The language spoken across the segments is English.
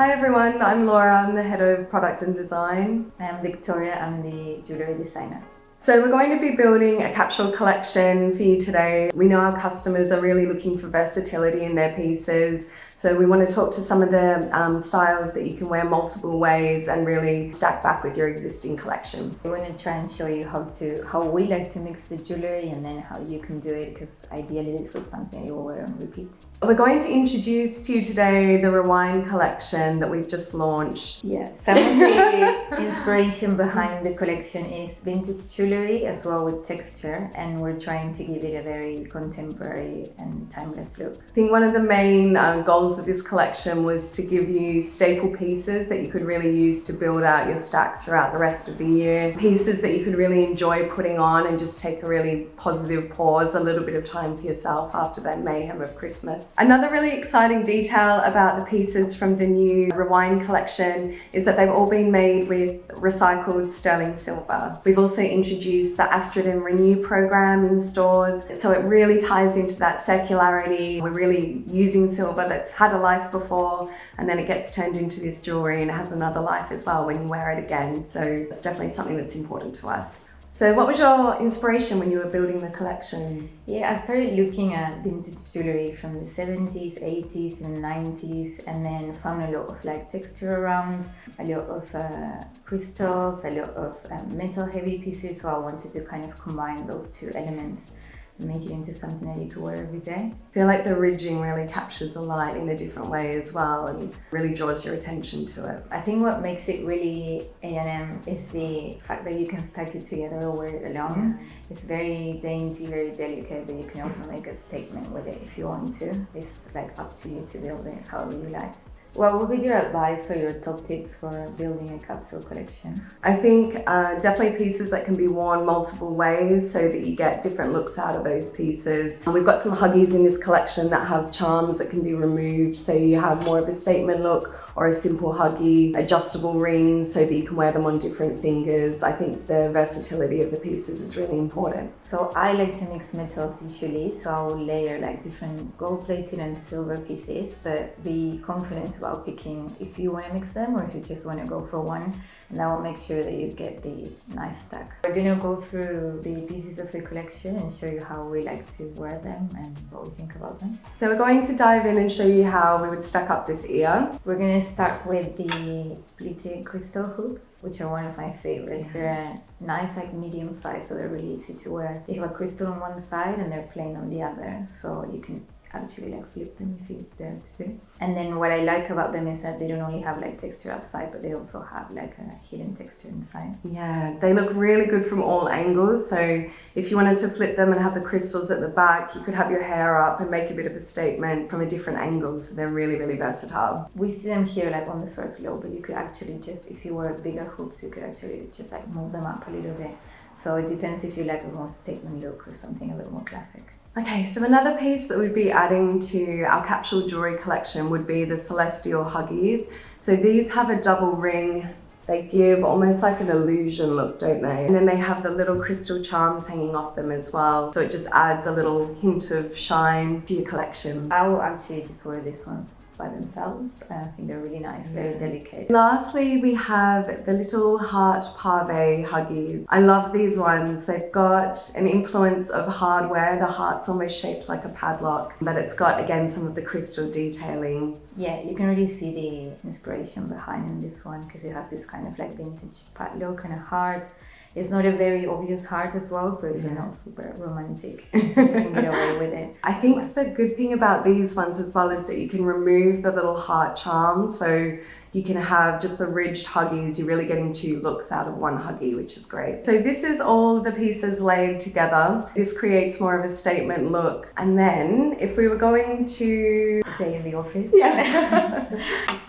Hi everyone, I'm Laura, I'm the head of product and design. I'm Victoria, I'm the jewellery designer. So we're going to be building a capsule collection for you today. We know our customers are really looking for versatility in their pieces. So we want to talk to some of the styles that you can wear multiple ways and really stack back with your existing collection. We want to try and show you how we like to mix the jewellery and then how you can do it, because ideally this is something you will wear and repeat. We're going to introduce to you today the Rewind collection that we've just launched. Yeah, some of the inspiration behind the collection is vintage jewellery as well with texture, and we're trying to give it a very contemporary and timeless look. I think one of the main goals of this collection was to give you staple pieces that you could really use to build out your stack throughout the rest of the year. Pieces that you could really enjoy putting on and just take a really positive pause, a little bit of time for yourself after that mayhem of Christmas. Another really exciting detail about the pieces from the new Rewind collection is that they've all been made with recycled sterling silver. We've also introduced the Astrid Miyu program in stores, so it really ties into that circularity. We're really using silver that's had a life before, and then it gets turned into this jewellery and it has another life as well when you wear it again. So it's definitely something that's important to us. So what was your inspiration when you were building the collection? Yeah, I started looking at vintage jewellery from the 70s, 80s and 90s, and then found a lot of texture around, a lot of crystals, a lot of metal heavy pieces, so I wanted to kind of combine those two elements and make it into something that you could wear every day. I feel like the ridging really captures the light in a different way as well and really draws your attention to it. I think what makes it really A&M is the fact that you can stack it together or wear it alone. Yeah. It's very dainty, very delicate, but you can also make a statement with it if you want to. It's up to you to build it however you like. What would be your advice or your top tips for building a capsule collection? I think definitely pieces that can be worn multiple ways so that you get different looks out of those pieces. And we've got some huggies in this collection that have charms that can be removed, so you have more of a statement look, or a simple huggy, adjustable rings so that you can wear them on different fingers. I think the versatility of the pieces is really important. So I like to mix metals usually, so I will layer different gold-plated and silver pieces, but be confident about picking if you want to mix them or if you just want to go for one, and that will make sure that you get the nice stack. We're going to go through the pieces of the collection and show you how we like to wear them and what we think about them. So we're going to dive in and show you how we would stack up this ear. We're going to start with the pleated crystal hoops, which are one of my favorites. They're a nice medium size, so they're really easy to wear. They have a crystal on one side and they're plain on the other, so you can actually flip them if you dare to do. And then what I like about them is that they don't only have texture outside, but they also have a hidden texture inside. Yeah, they look really good from all angles. So if you wanted to flip them and have the crystals at the back, you could have your hair up and make a bit of a statement from a different angle. So they're really, really versatile. We see them here on the first row, but you could actually just, if you wear bigger hoops, you could actually just move them up a little bit. So it depends if you like a more statement look or something a bit more classic. Okay, so another piece that we'd be adding to our capsule jewellery collection would be the Celestial Huggies. So these have a double ring. They give almost an illusion look, don't they? And then they have the little crystal charms hanging off them as well. So it just adds a little hint of shine to your collection. I will actually just wear these ones by themselves. I think they're really nice, very delicate. Lastly, we have the little heart pave huggies. I love these ones. They've got an influence of hardware. The heart's almost shaped like a padlock, but it's got, again, some of the crystal detailing. Yeah, you can really see the inspiration behind in this one, because it has this kind of vintage padlock and a heart. It's not a very obvious heart as well, so if you're not super romantic, you can get away with it. I think the good thing about these ones as well is that you can remove the little heart charm, so you can have just the ridged huggies. You're really getting two looks out of one huggy, which is great. So this is all the pieces laid together. This creates more of a statement look. And then if we were going to... A day in the office. Yeah.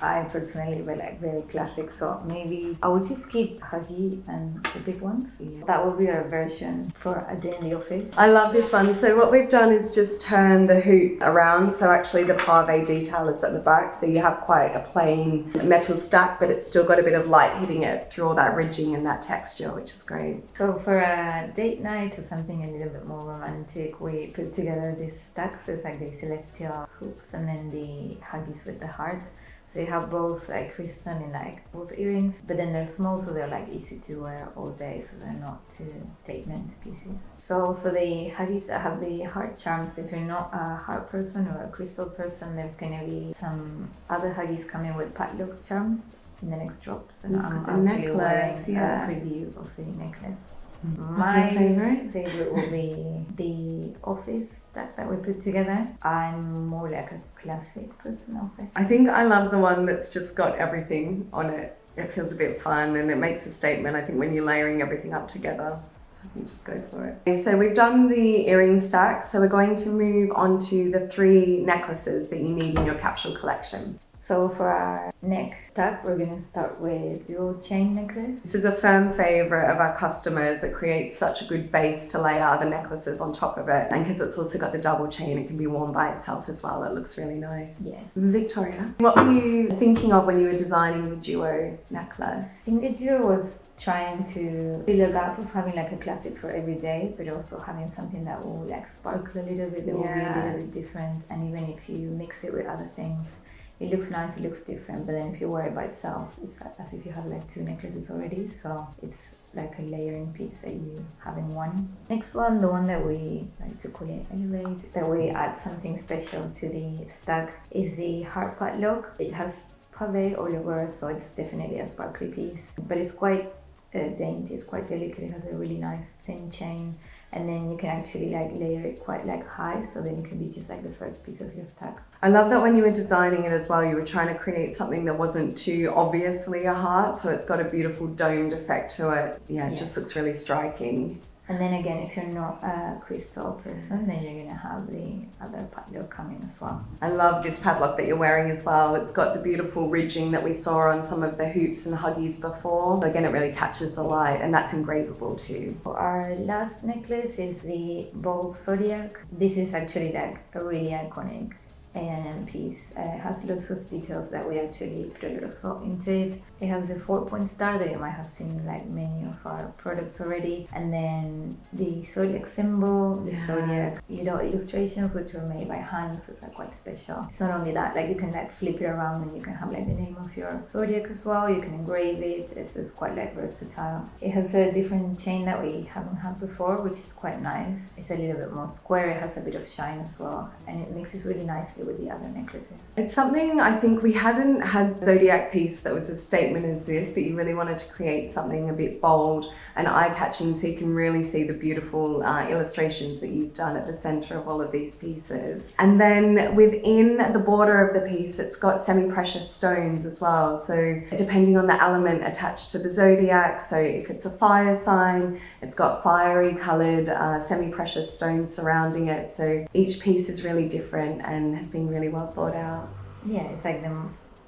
I personally very classic, so maybe I would just keep huggy and the big ones. Yeah. That will be our version for a day in the office. I love this one. So what we've done is just turn the hoop around. So actually the pave detail is at the back. So you have quite a plain metal stack, but it's still got a bit of light hitting it through all that ridging and that texture, which is great. So for a date night or something a little bit more romantic, we put together these stacks. So it's the celestial hoops and then the huggies with the heart. So you have both like crystal and like both earrings, but then they're small, so they're like easy to wear all day, so they're not too statement pieces. So for the huggies, I have the heart charms. If you're not a heart person or a crystal person, there's gonna be some other huggies coming with padlock charms in the next drop. So now I'm actually wearing a preview of the necklace. What's your favorite will be the office stack that we put together. I'm more like a classic person, I'll say. I think I love the one that's just got everything on it. It feels a bit fun and it makes a statement, I think, when you're layering everything up together. So I can just go for it. So we've done the earring stack, so we're going to move on to the 3 necklaces that you need in your capsule collection. So for our neck stack, we're going to start with dual chain necklace. This is a firm favorite of our customers. It creates such a good base to lay other necklaces on top of it. And because it's also got the double chain, it can be worn by itself as well. It looks really nice. Yes. Victoria, what were you thinking of when you were designing the duo necklace? I think the duo was trying to fill a gap of having like a classic for every day, but also having something that will like sparkle a little bit, that will be a little bit different. And even if you mix it with other things, it looks nice, it looks different, but then if you wear it by itself, it's as if you have like 2 necklaces already, so it's like a layering piece that you have in one. Next one, the one that we like to call it elevate, that we add something special to the stack, is the heart padlock. It has pave all over, so it's definitely a sparkly piece, but it's quite dainty, it's quite delicate, it has a really nice thin chain. And then you can actually like layer it quite like high, so then it can be just like the first piece of your stack. I love that when you were designing it as well, you were trying to create something that wasn't too obviously a heart, so it's got a beautiful domed effect to it. Yeah, it just looks really striking. And then again, if you're not a crystal person, then you're gonna have the other padlock coming as well. I love this padlock that you're wearing as well. It's got the beautiful ridging that we saw on some of the hoops and huggies before. So again, it really catches the light, and that's engravable too. Our last necklace is the bold zodiac. This is actually like a really iconic A&M piece. It has lots of details that we actually put a lot of thought into it. It has a 4-point star that you might have seen in like many of our products already, and then the zodiac symbol, the zodiac little illustrations which were made by hand, so it's like quite special. It's not only that, like you can like flip it around and you can have like the name of your zodiac as well. You can engrave it. It's just quite like versatile. It has a different chain that we haven't had before, which is quite nice. It's a little bit more square. It has a bit of shine as well, and it mixes really nicely with the other necklaces. It's something I think we hadn't had zodiac piece that was a statement as this, but you really wanted to create something a bit bold and eye-catching, so you can really see the beautiful illustrations that you've done at the center of all of these pieces. And then within the border of the piece, it's got semi-precious stones as well, so depending on the element attached to the zodiac, so if it's a fire sign, it's got fiery colored semi-precious stones surrounding it, so each piece is really different and has been really well thought out. Yeah, it's like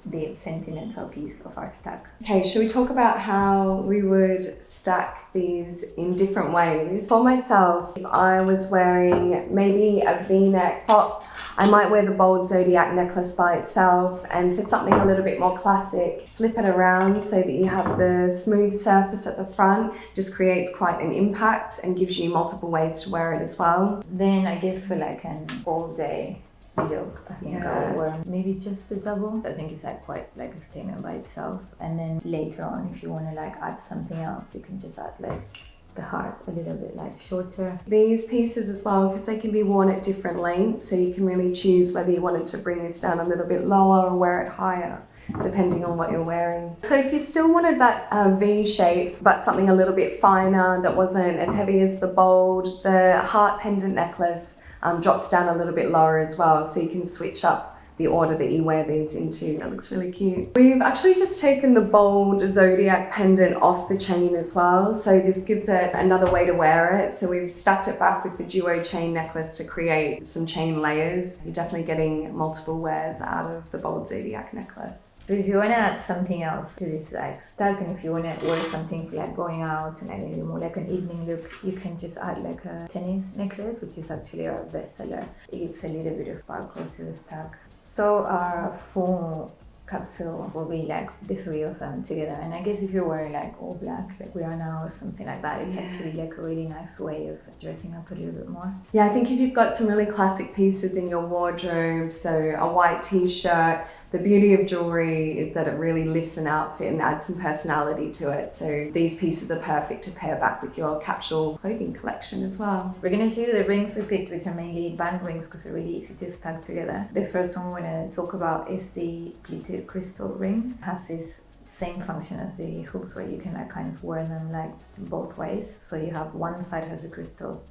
the sentimental piece of our stack. Okay, should we talk about how we would stack these in different ways? For myself, if I was wearing maybe a V-neck top, I might wear the bold zodiac necklace by itself, and for something a little bit more classic, flip it around so that you have the smooth surface at the front. Just creates quite an impact and gives you multiple ways to wear it as well. Then I guess for like an all day look, I think I'll wear maybe just a double. I think it's like quite like a statement by itself, and then later on if you want to like add something else, you can just add like the heart a little bit like shorter. These pieces as well, because they can be worn at different lengths, so you can really choose whether you wanted to bring this down a little bit lower or wear it higher, depending on what you're wearing. So if you still wanted that V shape, but something a little bit finer that wasn't as heavy as the bold, the heart pendant necklace drops down a little bit lower as well, so you can switch up the order that you wear these into. It looks really cute. We've actually just taken the bold zodiac pendant off the chain as well, so this gives it another way to wear it. So we've stacked it back with the duo chain necklace to create some chain layers. You're definitely getting multiple wears out of the bold zodiac necklace. So if you want to add something else to this like stack, and if you want to wear something for like going out and like maybe more like an evening look, you can just add like a tennis necklace, which is actually our bestseller. It gives a little bit of sparkle to the stack. So our full capsule will be like the 3 of them together, and I guess if you're wearing like all black like we are now or something like that, it's actually like a really nice way of dressing up a little bit more. Yeah, I think if you've got some really classic pieces in your wardrobe, so a white t-shirt The beauty of jewellery is that it really lifts an outfit and adds some personality to it. So these pieces are perfect to pair back with your capsule clothing collection as well. We're going to show you the rings we picked, which are mainly band rings because they're really easy to stack together. The first one we're going to talk about is the pleated crystal ring. It has this same function as the hoops where you can like kind of wear them like both ways. So you have one side has the crystals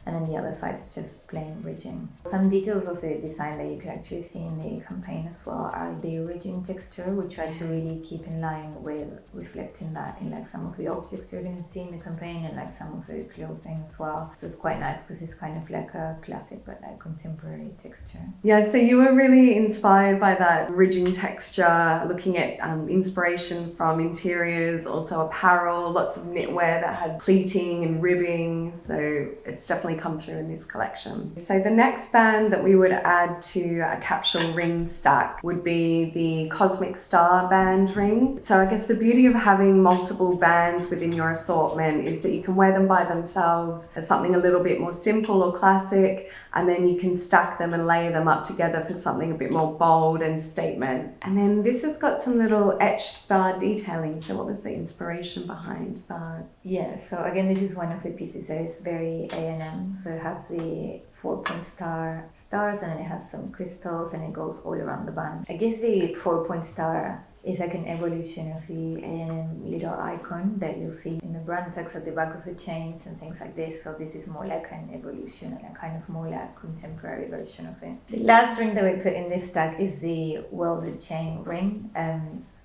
and then the other side is just plain ridging. Some details of the design that you can actually see in the campaign as well are the ridging texture. We try to really keep in line with reflecting that in like some of the objects you're going to see in the campaign and like some of the clothing as well. So it's quite nice because it's kind of like a classic but like contemporary texture. Yeah, so you were really inspired by that ridging texture, looking at inspiration from interiors, also apparel, lots of knitwear that had pleating and ribbing. So it's definitely come through in this collection. So the next band that we would add to a capsule ring stack would be the Cosmic Star band ring. So I guess the beauty of having multiple bands within your assortment is that you can wear them by themselves as something a little bit more simple or classic, and then you can stack them and layer them up together for something a bit more bold and statement. And then this has got some little etched star detailing. So what was the inspiration behind that? Yeah, so again, this is one of the pieces that is very A&M. So it has the 4-point stars and then it has some crystals and it goes all around the band. I guess the 4-point star is like an evolution of the A&M little icon that you'll see in the brand tags at the back of the chains and things like this. So this is more like an evolution and a kind of more like contemporary version of it. The last ring that we put in this stack is the welded chain ring.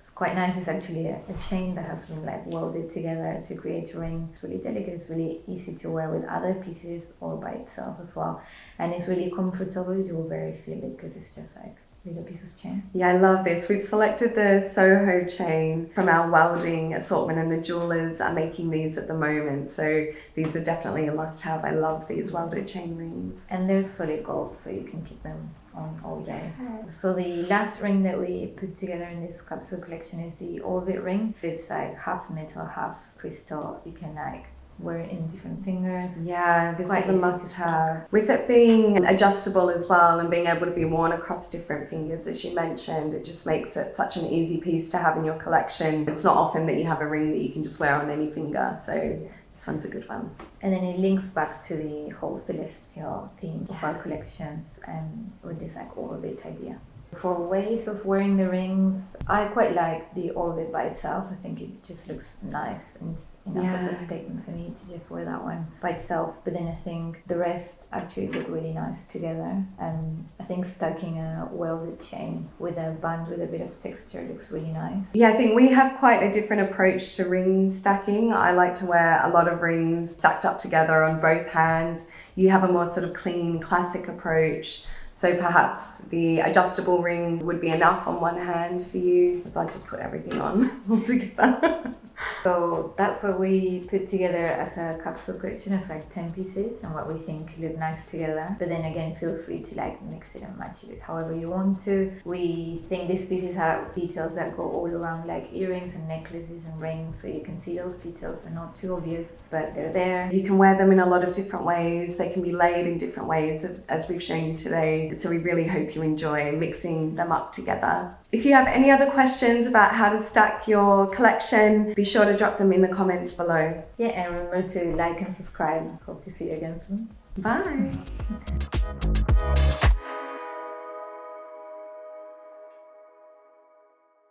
It's quite nice. It's actually a chain that has been like welded together to create a ring. It's really delicate. It's really easy to wear with other pieces or by itself as well. And it's really comfortable. You will very feel it because it's just like little piece of chain. Yeah, I love this. We've selected the Soho chain from our welding assortment and the jewellers are making these at the moment. So these are definitely a must-have. I love these welded chain rings. And they're solid gold, so you can keep them on all day. So the last ring that we put together in this capsule collection is the orbit ring. It's like half metal, half crystal. You can like wear it in different fingers. Yeah, this is a must-have. With it being adjustable as well and being able to be worn across different fingers, as you mentioned, it just makes it such an easy piece to have in your collection. It's not often that you have a ring that you can just wear on any finger, so this one's a good one. And then it links back to the whole celestial theme of our collections with this like orbit idea. For ways of wearing the rings, I quite like the orbit by itself. I think it just looks nice and it's enough of a statement for me to just wear that one by itself. But then I think the rest actually look really nice together. I think stacking a welded chain with a band with a bit of texture looks really nice. Yeah, I think we have quite a different approach to ring stacking. I like to wear a lot of rings stacked up together on both hands. You have a more sort of clean, classic approach. So perhaps the adjustable ring would be enough on one hand for you, because I just put everything on all together. So that's what we put together as a capsule collection of like 10 pieces and what we think look nice together. But then again, feel free to like mix it and match it however you want to. We think these pieces have details that go all around like earrings and necklaces and rings. So you can see those details. They're not too obvious, but they're there. You can wear them in a lot of different ways. They can be layered in different ways as we've shown you today. So we really hope you enjoy mixing them up together. If you have any other questions about how to stack your collection, be sure to drop them in the comments below. Yeah, and remember to like and subscribe. Hope to see you again soon. Bye.